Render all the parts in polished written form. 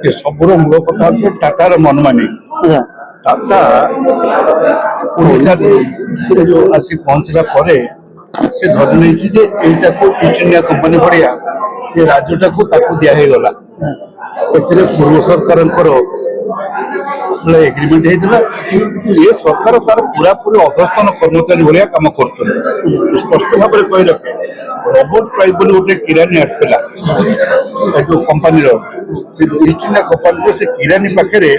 ये सबुर मूल कथा टाटार मनमानी टाटा ओडिशा जो आसी पहुंचला परे से धरि नहीं जे एटा को ईस्ट इंडिया कंपनी बढ़िया ये राज्यटा को ताकू दिया हे गला एथिरे पूर्व सरकार एग्रीमेंट होता ये सरकार तार पूरा पूरी अधस्थान कर्मचारी भाया कम कर स्पष्ट भाव में कही रखे रबर्ट प्राइस बोली गोटे किरानी आसला कंपानी से ईस्ट इंडिया कंपानी से किरानी पाखे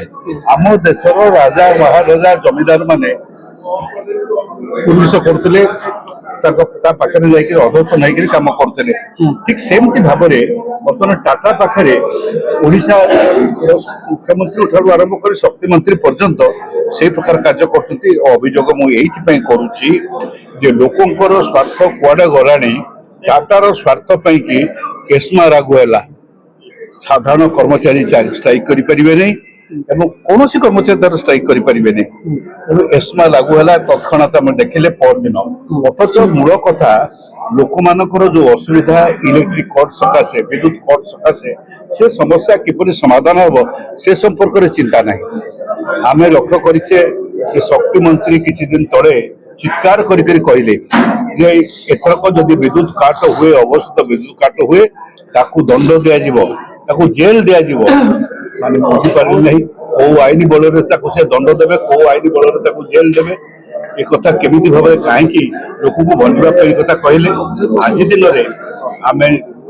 आम देशर राजा महाराजा जमीदार माने पुलिस करते पाखे जाकर अधस्थान होकर कम करते ठीक सेमती भाव में बर्तमान टाटा पाखे ओडिशा मुख्यमंत्री ठार आरंभ कर शक्ति मंत्री पर्यंत से प्रकार कार्य कर अभियोग मुझे करुच्ची लोकंर स्वार्थ कुआडे गला टाटार स्वार्थ कि एस्मा लागू है साधारण कर्मचारी स्ट्राइक करें कौन कर्मचारी तार स्ट्राइक करें एस्मा लागू है तत्क्षणात आम देखिले परदिन अथच मूल कथा लोक मानकर जो असुविधा इलेक्ट्रिक कट सकाशे विद्युत कट सकाशे से समस्या किपरि समाधान हम से संपर्क में चिंता ना आम लक्ष्य करे शक्ति मंत्री किसी दिन तले चित्कार कहले जे एथरक जदि विद्युत काट हुए अवस्थित विद्युत काट हुए ताकू दंड दिया जेल दिया माने बुझीपार नहीं कौ आईन बल से दंड देवे कौ आईन बल जेल देवे एक कथा केमिति भाव कहीं लोक को भरवा कथा कहले आज दिन में आम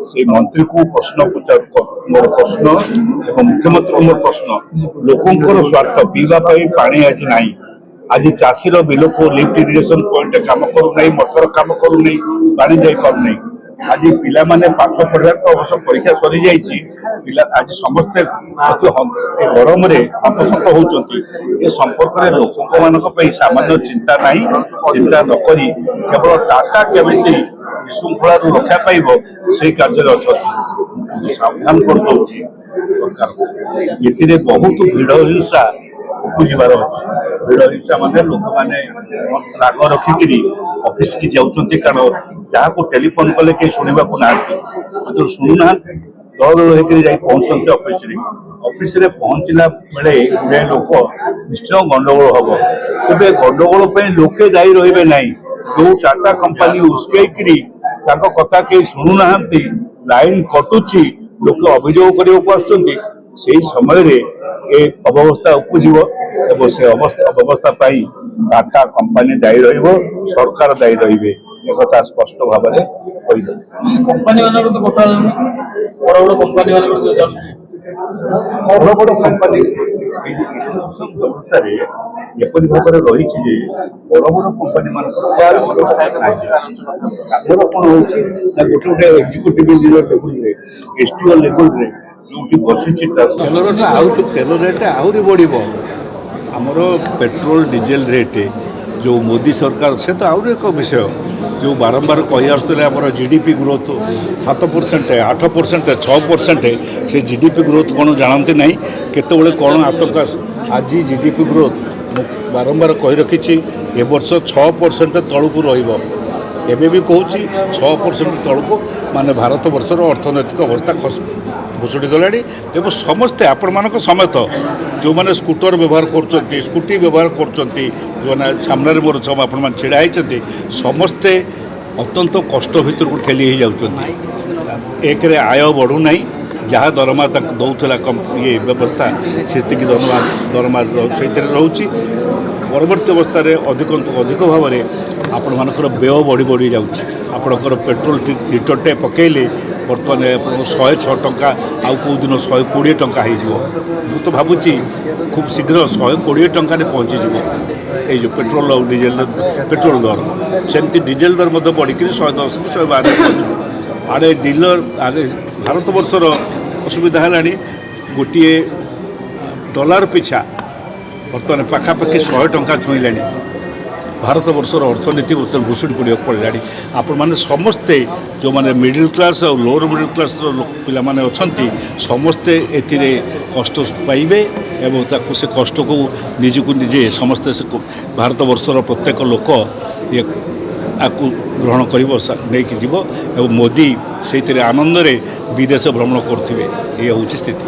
से मंत्री को प्रश्न मोर प्रश्न और मुख्यमंत्री मोर प्रश्न लोकंर स्वार्थ पीवाई पानी आज ना आज चाषीर बिल को लिफ्ट इरिगेशन पॉइंट काम करूना मोटर काम करूना पानी जाई पारना आज पिला माने पाठ पढ़ा अवश्य परीक्षा सरी जाइए पिला आज समस्ते गरम हतसत होती संपर्क में लोक मान सामान्य चिंता ना चिंता नक केवल टाटा केमी विशृंखला रक्षा पाइब से कार्य अच्छा सावधान कर दौर सरकार ये बहुत भिड़ हिंसा उपजीवार अच्छे भिड़ हिंसा मान लोक मैंने राग रखिकी ऑफिस की जाऊँच कारण जहाँ को टेलीफोन कले कहीं शुणा ना जो शुणुना दल दल होकर पहुंचते ऑफिस रे पहुंचला बेले गुड़े लोक निश्चय गंडगोल हम तेज गंडगोल लोके दायी रे ना जो टाटा कंपानी उस्कई कथा कहीं शुणुना लाइन कटुची लोक अभियोग करने से समय अव्यवस्था उपजीव और से अव्यवस्था टाटा कंपानी दायी सरकार दायी रे एक स्पष्ट भाव में कंपानी बड़ बड़ कंपानी बड़ बड़ कंपानी व्यवस्था एपरी भाव में रही बड़ बड़ कंपानी मान कौन हो गोटे गोटे एक्जिक्यूटिव लेवल एसटीओ लेवल जो बसी तेल रेट आहरी बढ़ आमर पेट्रोल डीजेल रेट जो मोदी सरकार से तो आहरी एक विषय जो बारंबार कही आसुले आमर जीडीपी ग्रोथ 7% 8% 6% से जीडीपी ग्रोथ कौन जानते ना केतबले कौन आतंक आज जीडीपी ग्रोथ बारंबार कही रखी ए वर्ष 6% तलू रही भी कहूँ 6% तलू माने भारत वर्षर अर्थनैतिक अवस्था भुषुड़ी गला एवं समस्ते आपण मानक समेत जो मैंने स्कूटर व्यवहार कर स्कूटी व्यवहार कर जो मैंने सामने मोर सब आपण छिड़ा होती समस्ते अत्यंत कष्ट भितर को ठेली हो जाती एक आय बढ़ूना जहाँ दरमा दौला ये व्यवस्था से दरमा से रोचे परवर्ती अवस्था अधिक अधिक भाव में आपण मानकर व्यय बढ़ी बढ़ी जापर पेट्रोल लिटरटे पकईले बर्तमान 106 टंका आउ कौ दिन 120 टंका हो तो भावुची खूब शीघ्र 120 टंका पहुँचीज ये पेट्रोल और डीजेल पेट्रोल दर सेमती डीजेल दर बढ़िक 110 को 112 आड़े डीलर आगे भारत वर्षर असुविधा है गोटे डॉलर पिछा बर्तमान पाखापाखि 100 टंका छुईला भारत वर्षर अर्थनीति बर्तमान भुषुड़ी पड़ा पड़ा आपण मैंने समस्ते जो मैंने मिडिल क्लास और लोअर मिडिल क्लास पिला माने अछंती समस्ते एथिरे कष्ट पाइबे एवं ताकू से कष्ट को निजको निजे समस्ते से भारत वर्षर प्रत्येक लोक ये आपको ग्रहण कर मोदी से आनंद विदेश भ्रमण करुवे ये हूँ स्थिति।